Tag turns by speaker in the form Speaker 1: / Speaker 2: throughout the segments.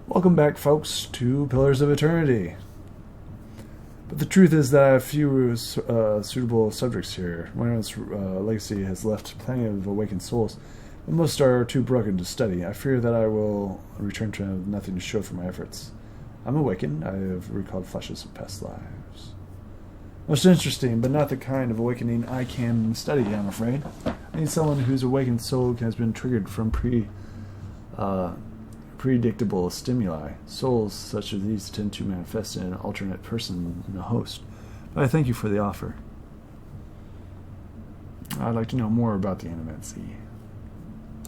Speaker 1: Welcome back, folks, to Pillars of Eternity. But the truth is that I have few suitable subjects here. Werewolf's legacy has left plenty of awakened souls, but most are too broken to study. I fear that I will return to have nothing to show for my efforts. I'm awakened. I have recalled flashes of past lives. Most interesting, but not the kind of awakening I can study, I'm afraid. I need someone whose awakened soul has been triggered from predictable stimuli. Souls such as these tend to manifest in an alternate person than the host. But I thank you for the offer. I'd like to know more about the animancy.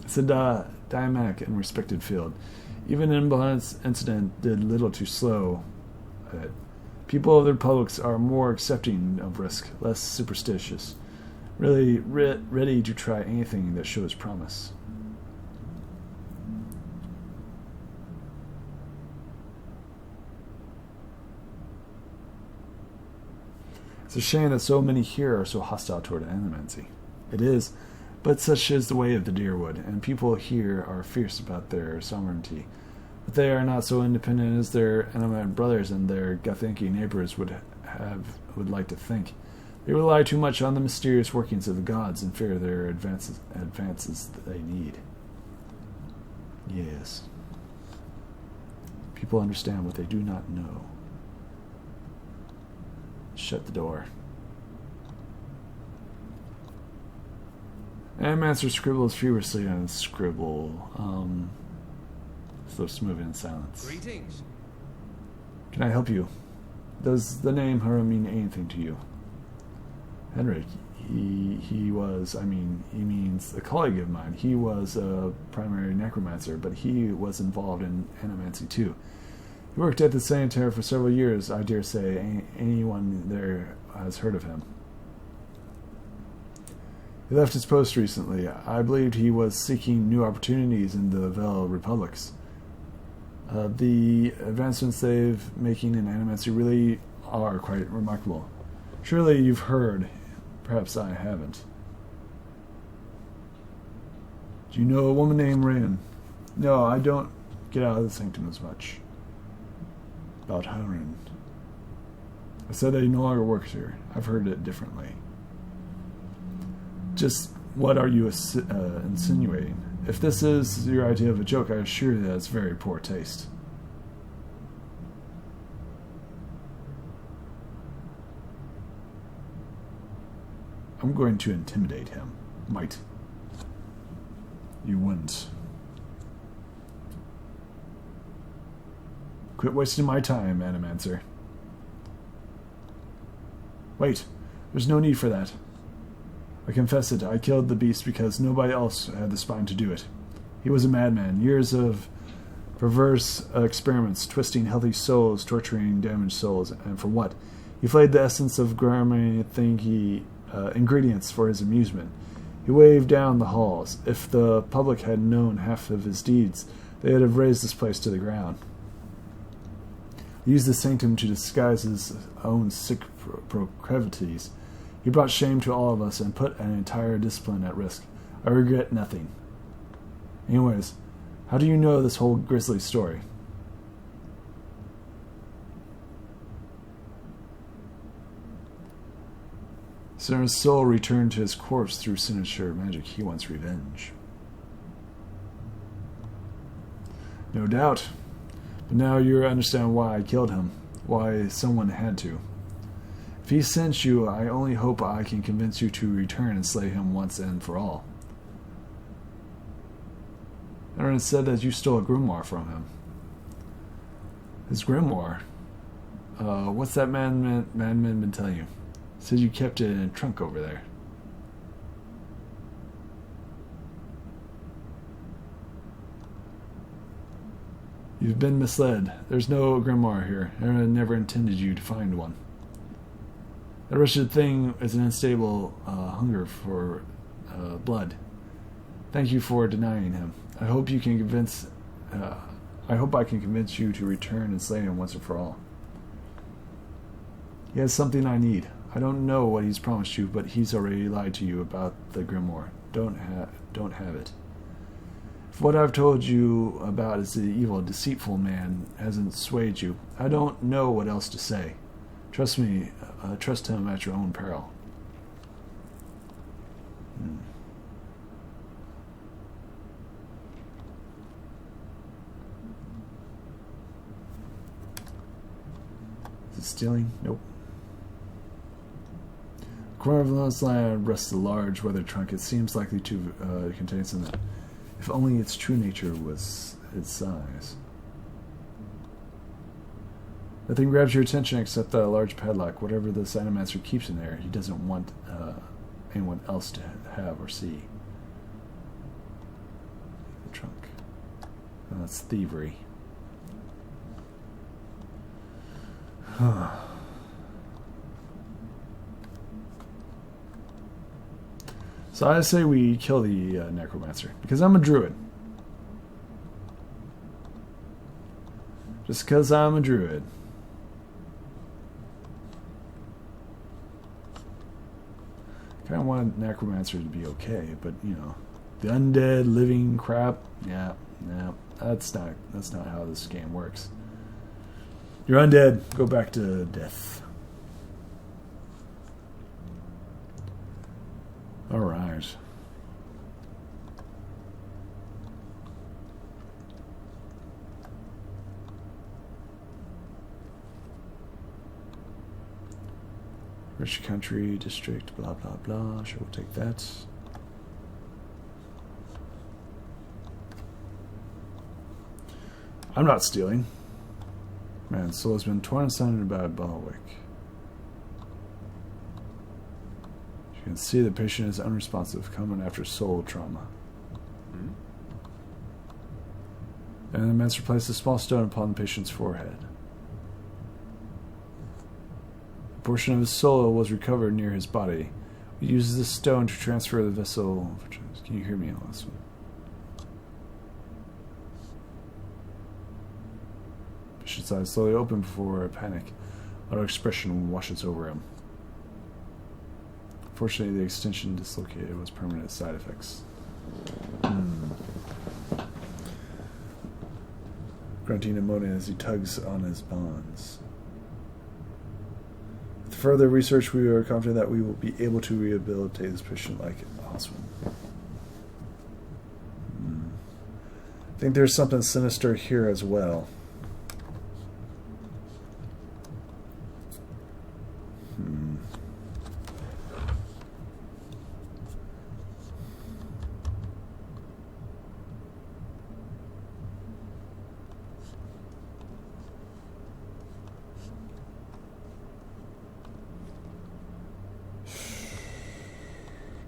Speaker 1: It's a dynamic and respected field. Even an ambulance incident did little to slow it. People of the republics are more accepting of risk, less superstitious, really ready to try anything that shows promise. It's a shame that so many here are so hostile toward animancy. It is, but such is the way of the Deerwood, and people here are fierce about their sovereignty. But they are not so independent as their animate brothers and their Gothinki neighbors would like to think. They rely too much on the mysterious workings of the gods and fear their advances that they need. Yes. People understand what they do not know. Shut the door. Animancer scribbles furiously on his scribble. Slips moving in silence.
Speaker 2: Greetings.
Speaker 1: Can I help you? Does the name Hura mean anything to you? Henrik, he means a colleague of mine. He was a primary necromancer, but he was involved in animancy too. He worked at the sanitary for several years. I dare say anyone there has heard of him. He left his post recently. I believed he was seeking new opportunities in the Vel Republics. The advancements they've making in animancy really are quite remarkable. Surely you've heard. Perhaps I haven't. Do you know a woman named Rain? No, I don't get out of the sanctum as much. About Haren. I said that he no longer works here. I've heard it differently. Just what are you insinuating? If this is your idea of a joke, I assure you that it's very poor taste. I'm going to intimidate him. Might. You wouldn't. Quit wasting my time, Animancer. Wait, there's no need for that. I confess it, I killed the beast because nobody else had the spine to do it. He was a madman, years of perverse experiments, twisting healthy souls, torturing damaged souls, and for what? He flayed the essence of gourmet thingy ingredients for his amusement. He waved down the halls. If the public had known half of his deeds, they would have razed this place to the ground. He used the sanctum to disguise his own sick proclivities. He brought shame to all of us and put an entire discipline at risk. I regret nothing. Anyways, how do you know this whole grisly story? Sinner's soul returned to his corpse through sinister magic. He wants revenge. No doubt. But now you understand why I killed him. Why someone had to. If he sent you, I only hope I can convince you to return and slay him once and for all. Aaron said that you stole a grimoire from him. His grimoire? What's that madman been telling you? Said you kept it in a trunk over there. You've been misled. There's no grimoire here. Aaron never intended you to find one. That wretched thing is an unstable hunger for blood. Thank you for denying him. I hope I can convince you to return and slay him once and for all. He has something I need. I don't know what he's promised you, but he's already lied to you about the grimoire. Don't have it. If what I've told you about is the evil, deceitful man hasn't swayed you, I don't know what else to say. Trust me, trust him at your own peril. Is it stealing? Nope. A corner of the land rests a large weathered trunk. It seems likely to contain something. If only its true nature was its size. Nothing grabs your attention except that large padlock. Whatever the Cynomancer keeps in there, he doesn't want anyone else to have or see. The trunk. Oh, that's thievery. So I say we kill the necromancer, because I'm a druid. Just because I'm a druid. Kind of want necromancer to be okay, but you know, the undead living crap. Yeah, that's not how this game works. You're undead. Go back to death. All right. Rich country district. Blah blah blah. Sure, we'll take that. I'm not stealing. Man's soul has been torn asunder by a Balwick. You can see the patient is unresponsive, coming after soul trauma. And the master placed a small stone upon the patient's forehead. A portion of his soul was recovered near his body. He uses this stone to transfer the vessel. Can you hear me on this one? Patient's eyes slowly open before a panic. Auto expression washes over him. Fortunately, the extension dislocated was permanent side effects. Grunting and moaning as he tugs on his bonds. With further research, we are confident that we will be able to rehabilitate this patient like Oswin. I think there's something sinister here as well.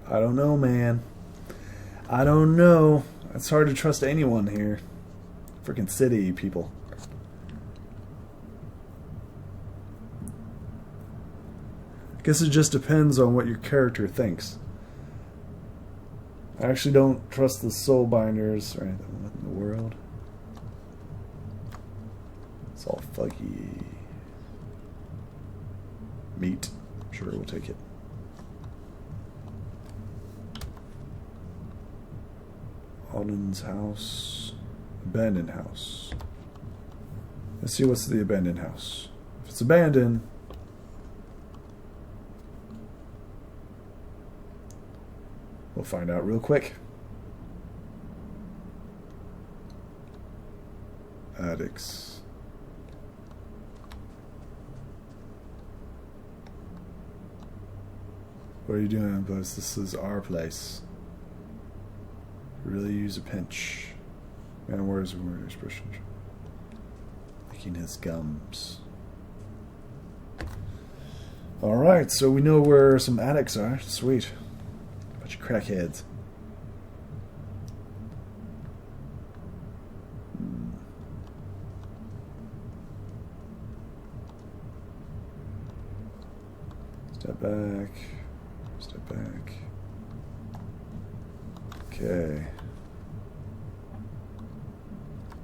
Speaker 1: I don't know, man. I don't know. It's hard to trust anyone here. Freaking city people. I guess it just depends on what your character thinks. I actually don't trust the soul binders or anything. What in the world? It's all fuggy. Meat. Sure, we'll take it. Alden's house. Abandoned house. Let's see what's the abandoned house. If it's abandoned, we'll find out real quick. Addicts. What are you doing, boss? This is our place. Really use a pinch. Man, where's the word expression? Licking his gums. Alright, so we know where some addicts are. Sweet. Bunch of crackheads. Step back. Step back. Okay.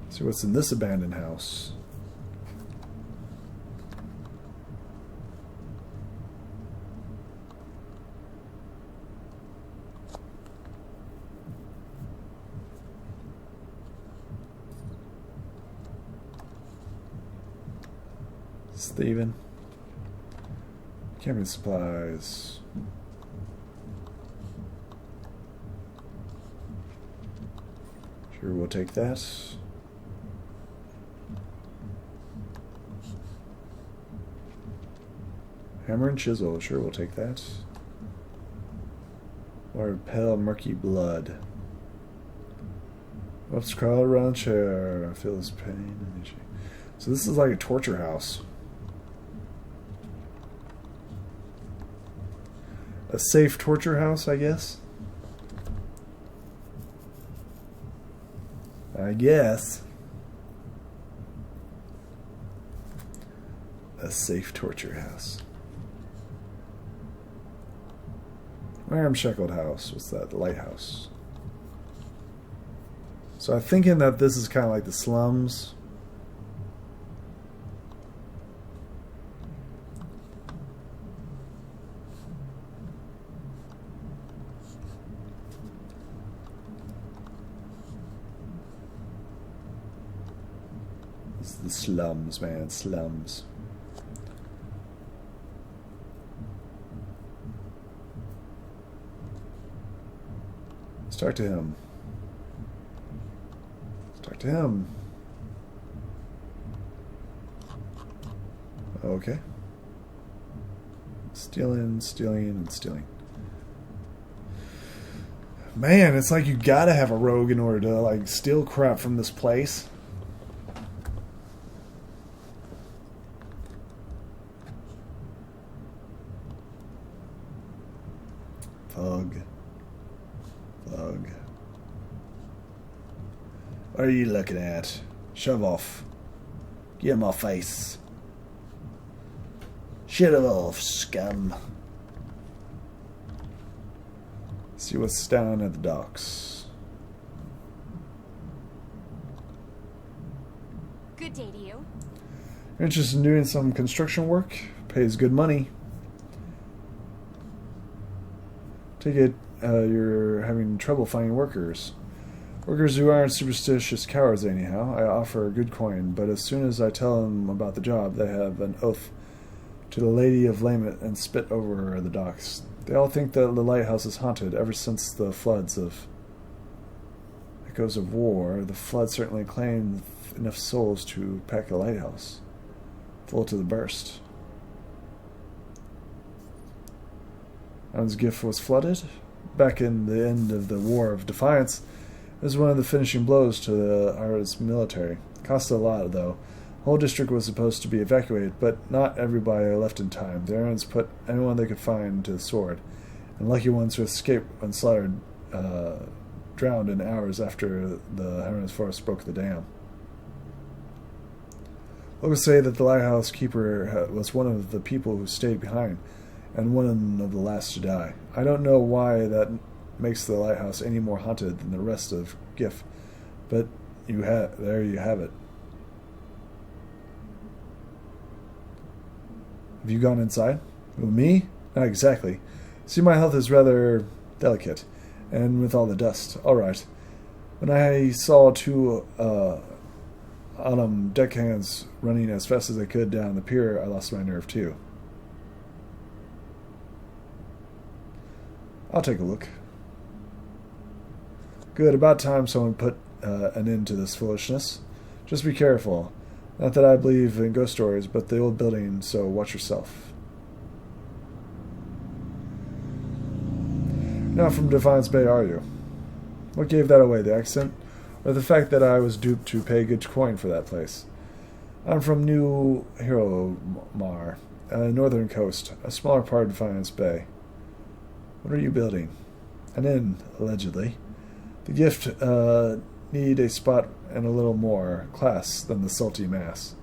Speaker 1: See what's in this abandoned house. It's thieving. Camping supplies. Sure, we'll take that. Hammer and chisel. Sure, we'll take that. Or repel murky blood. Whoops, crawl around chair. I feel this pain. So this is like a torture house. A safe torture house, I guess. I guess. A safe torture house. Ramshackled house. What's that? The lighthouse. So I'm thinking that this is kind of like the slums. This is the slums, man. Slums. Let's talk to him. Talk to him. Okay. Stealing, stealing, and stealing. Man, it's like you gotta have a rogue in order to like steal crap from this place. Thug. Thug. What are you looking at? Shove off. Get in my face. Shut off, scum. See what's down at the docks.
Speaker 2: Good day to you.
Speaker 1: You're interested in doing some construction work? Pays good money. Take it you're having trouble finding workers. Workers who aren't superstitious cowards anyhow. I offer a good coin, but as soon as I tell them about the job, they have an oath to the Lady of Lament and spit over the docks. They all think that the lighthouse is haunted ever since the floods of echoes of war. The flood certainly claimed enough souls to pack the lighthouse full to the burst. Alan's gift was flooded. Back in the end of the War of Defiance, it was one of the finishing blows to the Ira's military. It cost a lot, though. The whole district was supposed to be evacuated, but not everybody left in time. The Irons put anyone they could find to the sword, and lucky ones who escaped when slaughtered drowned in hours after the Irons force broke the dam. Locals say that the lighthouse keeper was one of the people who stayed behind, and one of the last to die. I don't know why that makes the lighthouse any more haunted than the rest of GIF, but there you have it. Have you gone inside? Well, me? Not exactly. See, my health is rather delicate, and with all the dust. All right. When I saw two autumn deckhands running as fast as they could down the pier, I lost my nerve too. I'll take a look. Good, about time someone put an end to this foolishness. Just be careful. Not that I believe in ghost stories, but the old building, so watch yourself. You're not from Defiance Bay, are you? What gave that away, the accent? Or the fact that I was duped to pay good coin for that place? I'm from New Hiromar, northern coast, a smaller part of Defiance Bay. What are you building? An inn, allegedly. The gift need a spot and a little more class than the salty mass.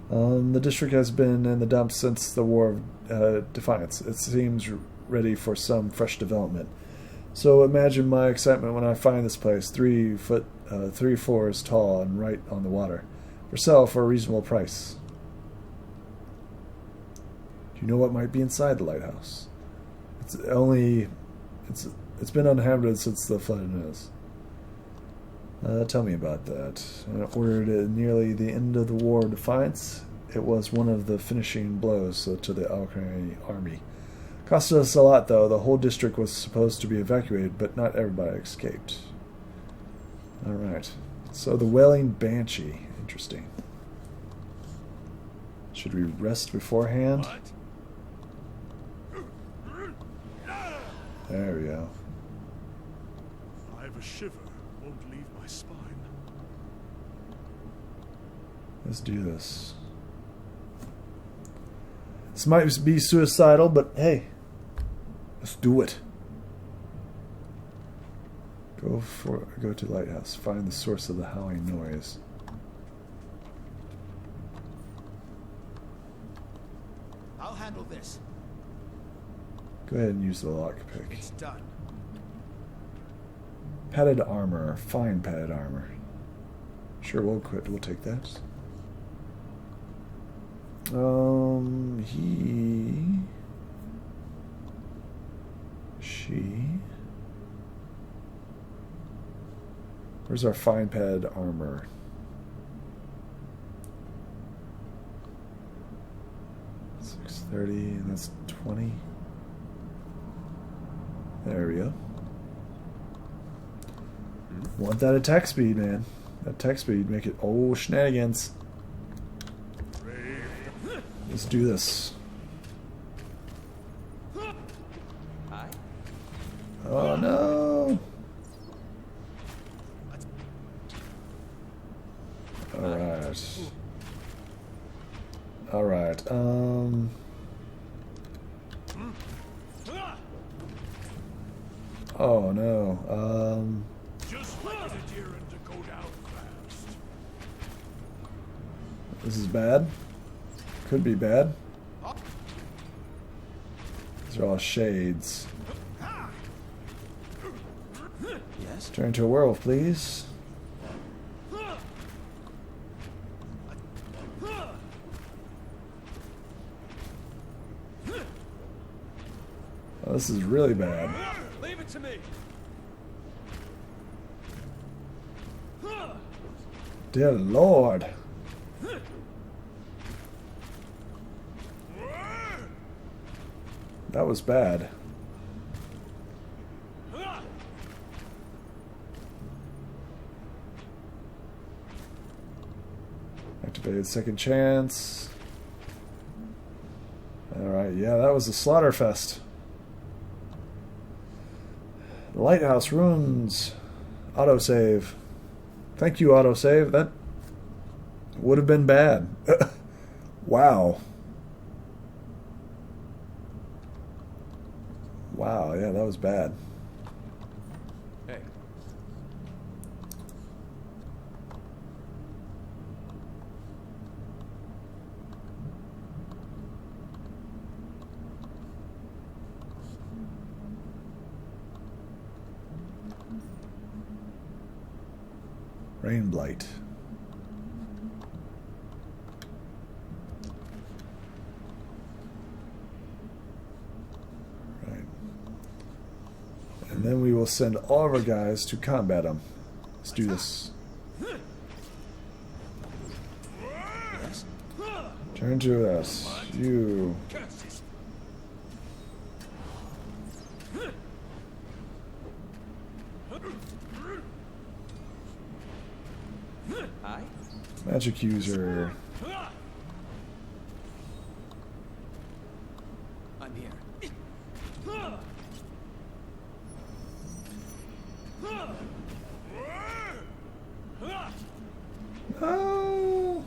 Speaker 1: The district has been in the dumps since the War of Defiance. It seems ready for some fresh development. So imagine my excitement when I find this place, 3 floors tall and right on the water. For sale for a reasonable price. Do you know what might be inside the lighthouse? It's been uninhabited since the flood is. Tell me about that. Ordered at nearly the end of the War of Defiance. it was one of the finishing blows to the Alchemy army. Costed us a lot, though. The whole district was supposed to be evacuated, but not everybody escaped. Alright. So the Wailing Banshee. Interesting. Should we rest beforehand? There we go.
Speaker 2: I have a shiver. Won't leave my spine.
Speaker 1: Let's do this. This might be suicidal, but hey, let's do it. Go to lighthouse. Find the source of the howling noise.
Speaker 3: I'll handle this.
Speaker 1: Go ahead and use the lockpick.
Speaker 3: It's done.
Speaker 1: Padded armor. Fine padded armor. Sure, we'll quit. We'll take that. She. Where's our fine padded armor? $630, and that's 20. There we go. Want that attack speed, man. That attack speed, make it shenanigans. Let's do this. Oh no! Alright. Alright, oh no,
Speaker 2: Just like an adherent to go down fast.
Speaker 1: this is bad. Could be bad. These are all shades.
Speaker 3: Yes?
Speaker 1: Turn into a werewolf, please. Oh, this is really bad.
Speaker 3: Leave it to me.
Speaker 1: Dear Lord. That was bad. Activated second chance. Alright, yeah, that was a slaughter fest. Lighthouse ruins. Autosave. Thank you, autosave. That would have been bad. Wow. Wow, yeah, that was bad.
Speaker 3: Hey.
Speaker 1: Rain blight. Right. And then we will send all of our guys to combat them. Let's do this.
Speaker 3: Yes?
Speaker 1: Turn to us. You.
Speaker 3: Hi?
Speaker 1: Magic user.
Speaker 3: I'm here.
Speaker 1: No.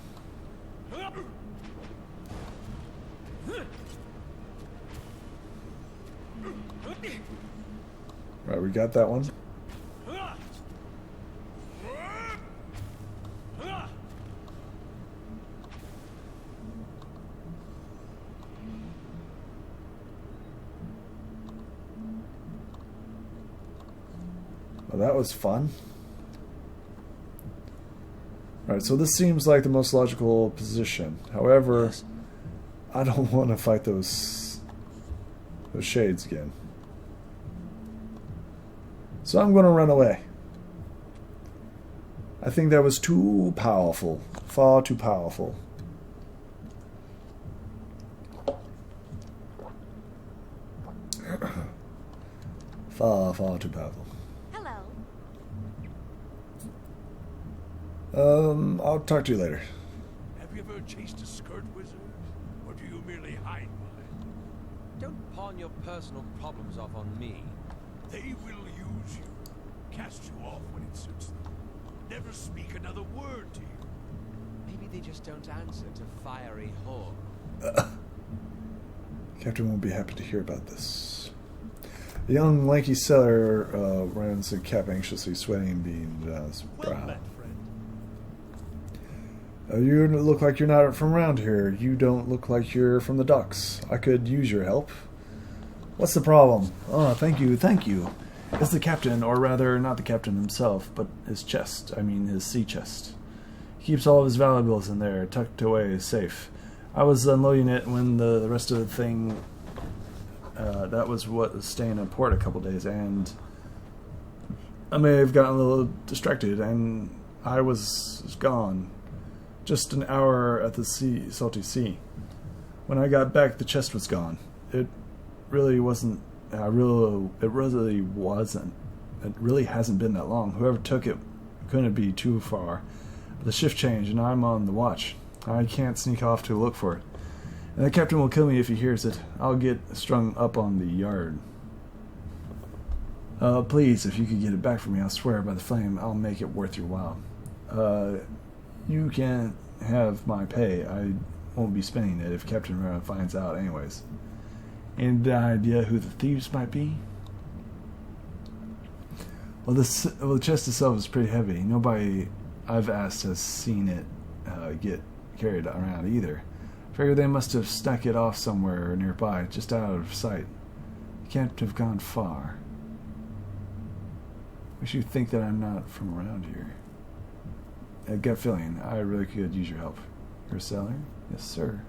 Speaker 1: Right, we got that one. Well, that was fun. Right, so this seems like the most logical position. However,
Speaker 3: Yes.
Speaker 1: I don't want to fight those shades again. So I'm going to run away. I think that was too powerful. Far too powerful. Far, far too powerful.
Speaker 4: Hello.
Speaker 1: I'll talk to you later.
Speaker 2: Have you ever chased a skirt wizard? Or do you merely hide behind?
Speaker 3: Don't pawn your personal problems off on me.
Speaker 2: They will use you, cast you off when it suits them. Never speak another word to you.
Speaker 3: Maybe they just don't answer to fiery whore.
Speaker 1: Captain won't be happy to hear about this. The young, lanky sailor runs the cap anxiously, sweating beneath his
Speaker 2: Well
Speaker 1: brow.
Speaker 2: met, friend.
Speaker 1: You look like you're not from around here. You don't look like you're from the docks. I could use your help. What's the problem? Oh, thank you, thank you. It's the captain, or rather, not the captain himself, but his chest. I mean, his sea chest. He keeps all of his valuables in there, tucked away, safe. I was unloading it when the rest of the thing... that was what was staying in port a couple days, and I may have gotten a little distracted, and I was gone. Just an hour at the salty sea. When I got back, the chest was gone. It really wasn't. It really wasn't. It really hasn't been that long. Whoever took it couldn't be too far. But the shift changed, and I'm on the watch. I can't sneak off to look for it. And the captain will kill me if he hears it. I'll get strung up on the yard. Please, if you could get it back for me, I'll swear by the flame I'll make it worth your while. You can't have my pay. I won't be spending it if Captain Rara finds out anyways. Any idea who the thieves might be? Well, the chest itself is pretty heavy. Nobody I've asked has seen it get carried around either. Figure they must have stuck it off somewhere nearby, just out of sight. It can't have gone far. Wish you'd think that I'm not from around here. A gut feeling. I really could use your help. You're a sailor? Yes, sir.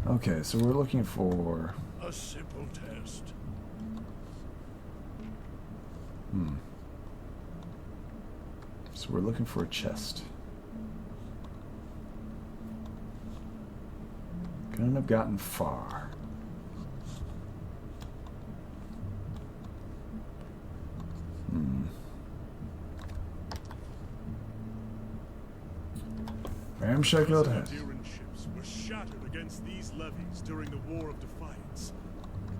Speaker 1: Okay, so we're looking for...
Speaker 2: A simple test.
Speaker 1: So we're looking for a chest. Couldn't have gotten far. Ramshackle has...
Speaker 2: Madeira ships were shattered against these levies during the War of Defiance.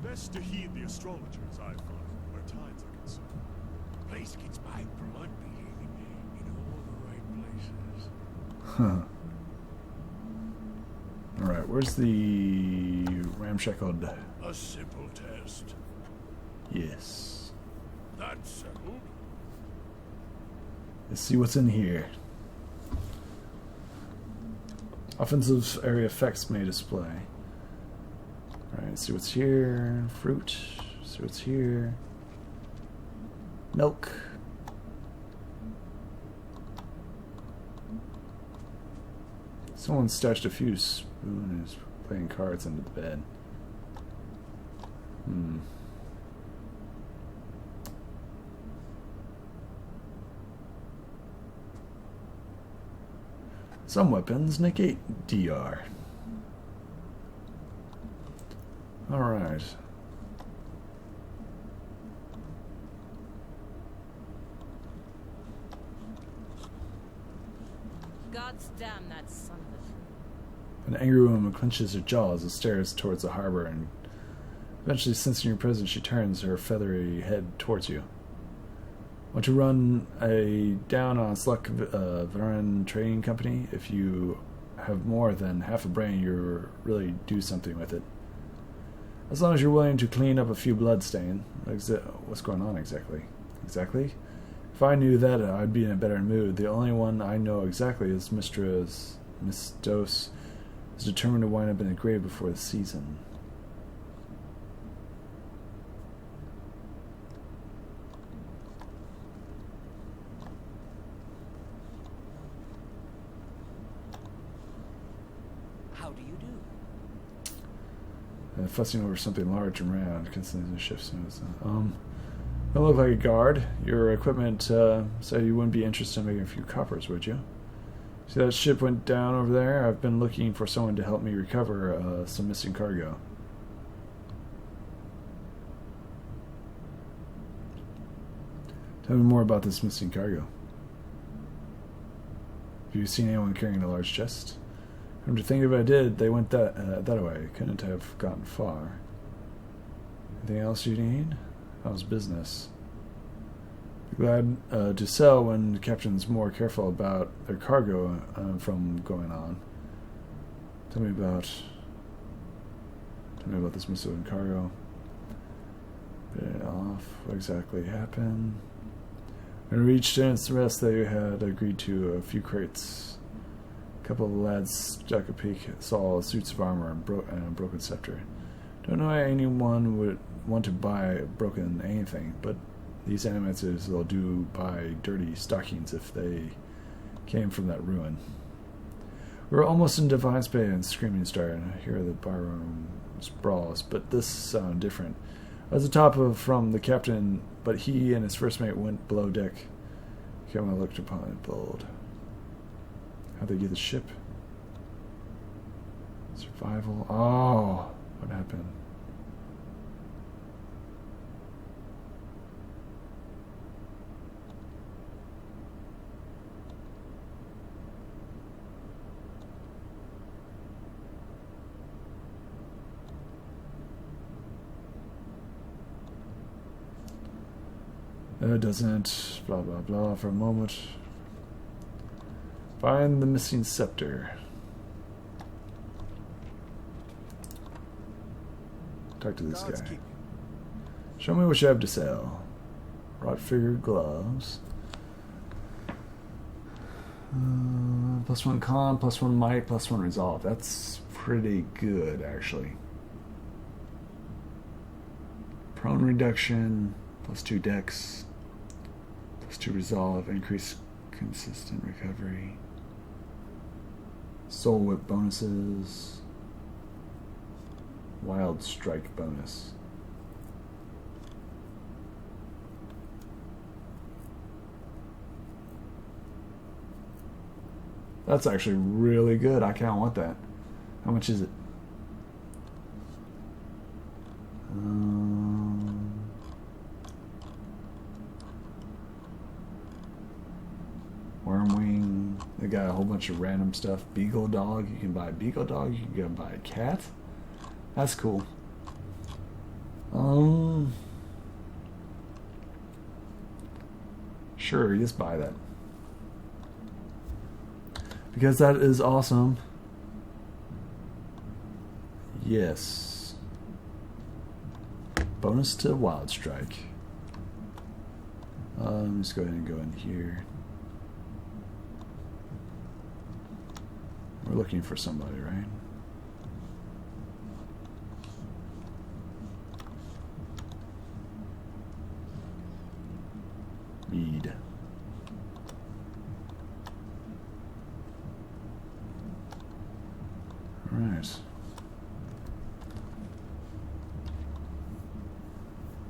Speaker 2: Best to heed the astrologers, I find, where tides are concerned. The place gets my blood beating in all the right places.
Speaker 1: Huh. Alright, where's the ramshackled?
Speaker 2: A simple test.
Speaker 1: Yes.
Speaker 2: That's settled.
Speaker 1: Let's see what's in here. Offensive area effects may display. Alright, see what's here. Fruit. See what's here. Milk. Someone stashed a few spoons and is playing cards under the bed. Some weapons negate DR. Alright.
Speaker 4: God's damn that son of a...
Speaker 1: An angry woman clenches her jaws and stares towards the harbor, and eventually, sensing your presence, she turns her feathery head towards you. Want to run a down on Sluck Varan Trading Company? If you have more than half a brain, you really do something with it. As long as you're willing to clean up a few bloodstains. What's going on exactly? Exactly? If I knew that, I'd be in a better mood. The only one I know exactly is Miss Dose is determined to wind up in a grave before the season.
Speaker 3: How do you do?
Speaker 1: Fussing over something large and round. Constantly the shift snooze. Don't look like a guard. Your equipment said you wouldn't be interested in making a few coppers, would you? See that ship went down over there? I've been looking for someone to help me recover some missing cargo. Tell me more about this missing cargo. Have you seen anyone carrying a large chest? Come to think of it, I did. They went that way. Couldn't have gotten far. Anything else you need? How's business? Be glad to sell when the captain's more careful about their cargo from going on. Tell me about this missing cargo. Bit it off. What exactly happened? When we reached its rest, they had agreed to a few crates. A couple of lads stuck a peek, saw suits of armor and a broken scepter. Don't know why anyone would want to buy broken anything, but these animators will do buy dirty stockings if they came from that ruin. We were almost in Defiance Bay and Screaming Star, and I hear the barroom brawls, but this sounded different. I was atop from the captain, but he and his first mate went below deck. Cameron looked upon it bold. How'd they get the ship? Survival. Oh, what happened? It doesn't. Blah, blah, blah. For a moment. Find the missing scepter. Talk to this guy. Show me what you have to sell. Wrought-figured gloves. +1 con, +1 might, +1 resolve. That's pretty good, actually. Prone reduction, +2 dex. +2 resolve, increase consistent recovery. Soul whip bonuses. Wild strike bonus. That's actually really good. I kind of want that. How much is it? Wormwing. They got a whole bunch of random stuff. Beagle dog. You can buy a beagle dog. You can buy a cat. That's cool. Sure, just buy that. Because that is awesome. Yes. Bonus to Wild Strike. Let's go ahead and go in here. We're looking for somebody, right? Mead. Alright.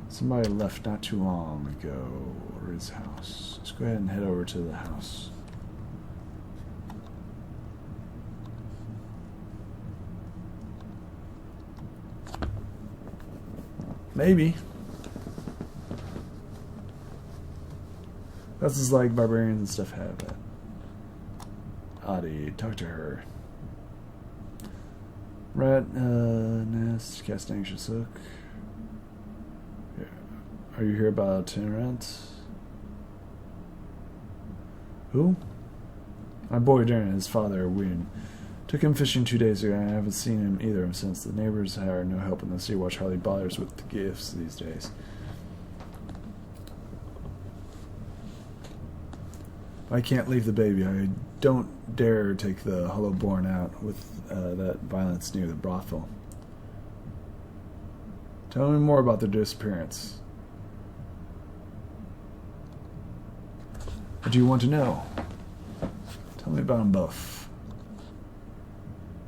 Speaker 1: Somebody left not too long ago. Or his house. Let's go ahead and head over to the house. Maybe. That's just like barbarians and stuff have that. Adi, talk to her. Rat, nest, cast anxious look. Yeah. Are you here about Itinerant? Who? My boy Darren, his father, Wynn. Took him fishing 2 days ago, and I haven't seen him either since. The neighbors are no help in the Sea Watch hardly bothers with the gifts these days. I can't leave the baby. I don't dare take the hollow born out with that violence near the brothel. Tell me more about their disappearance. What do you want to know? Tell me about them both.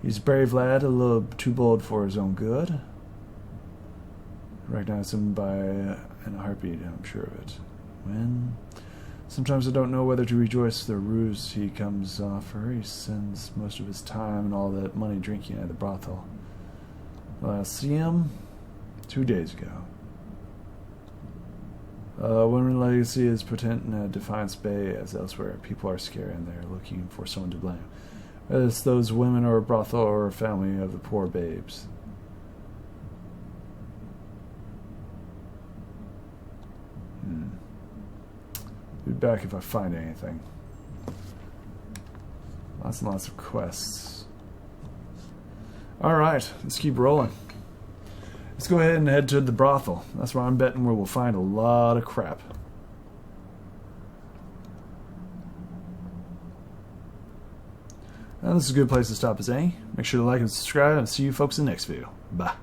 Speaker 1: He's a brave lad, a little too bold for his own good. I recognize him by in a heartbeat, I'm sure of it. When? Sometimes I don't know whether to rejoice the ruse he comes off, or he spends most of his time and all that money drinking at the brothel. Last see him 2 days ago. Women legacy is potent in Defiance Bay as elsewhere. People are scared and they're looking for someone to blame. Whether it's those women or a brothel or a family of the poor babes. Be back if I find anything. Lots and lots of quests. Alright, let's keep rolling. Let's go ahead and head to the brothel. That's where I'm betting where we'll find a lot of crap. And this is a good place to stop us, eh? Make sure to like and subscribe, and see you folks in the next video. Bye.